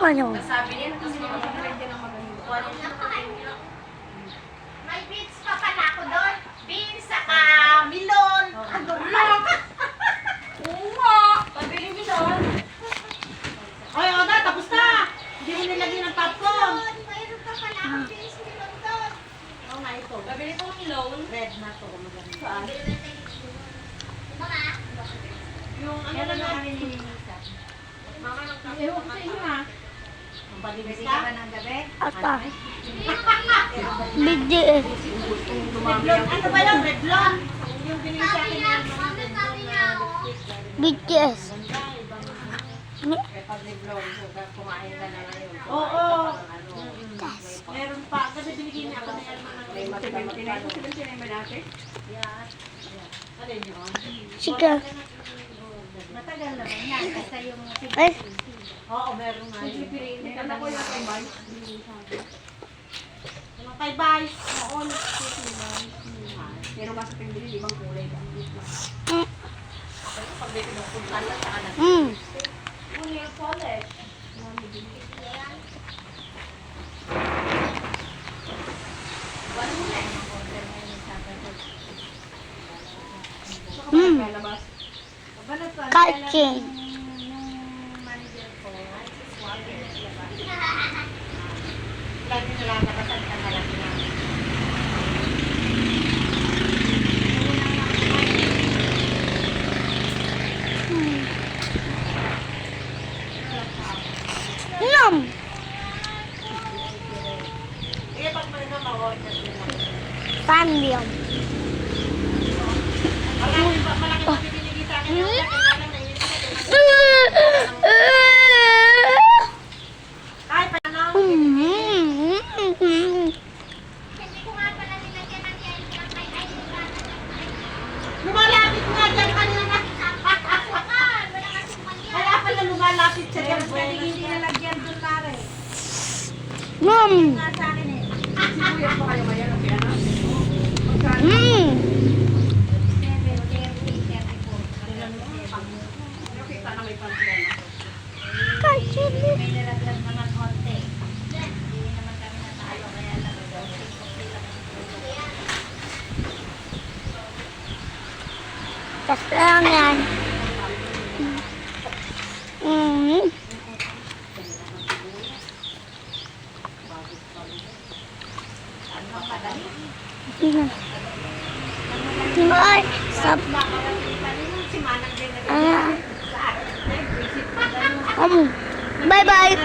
ano? Sabi niya, tapos makapagpalit din ang maganda. May beans pa pala ako doon. Beans, saka milon. Ang gulong. Oo nga! Pabili milon. Ay, Oda, tapos na. Hindi mo nilagyan ng popcorn. Mayroon pa pala akong beans milon doon. Oo nga, ito. Pabili ko milon. Red na to. Maganda. Saan? Mga? Yung ano Kailan na na kami ni Mama ng kape. Ewan ko sa inyo ha. Ang palinis ka ba ng gabi? Ata. BGS. Redlon. Ano ba yung redlon? Yung binili sa akin ng mga Sabi niya, oh. BGS. Eh, pag redlon, kumain ka na ngayon. Oo. Meron pa. Kasi binigyan niya ako na yan mga Pinay ko sila siya naman natin. Ano yun? Sige. Matagal naman yan. Kasi yung Ay, Oo, meron nga yun. Ano ko yung timay? Yung kay Vice. Oo, Pero kasi pinbili, ibang kulay ka. Pag may pinupuntan lang sa kanan. Nail polish. Labas. Kalking. lagi nilalabasan ka na lang na. Nom. Eh, pag may na ma-order din ako. Pandium. Malaki pa binigay sa akin yung kaya lang nainis ako. Ay, paano? Hindi ko nga pala nilagyan ng yan ng kay Aileen. Lumalapit nga dyan kanina. Asukal! Wala kasing mali. Kaya pala lumalapit siya dyan. Hindi nalagyan doon na rin. Nom. Nga sa akin eh. Sibuyas pa kayo ngayon ang pinana? Nakita na may pangkena. May nilagyan naman konti. Hindi naman kami natalo. Kaya lang daw. Tas lang yan. Ay, sab. Bye bye.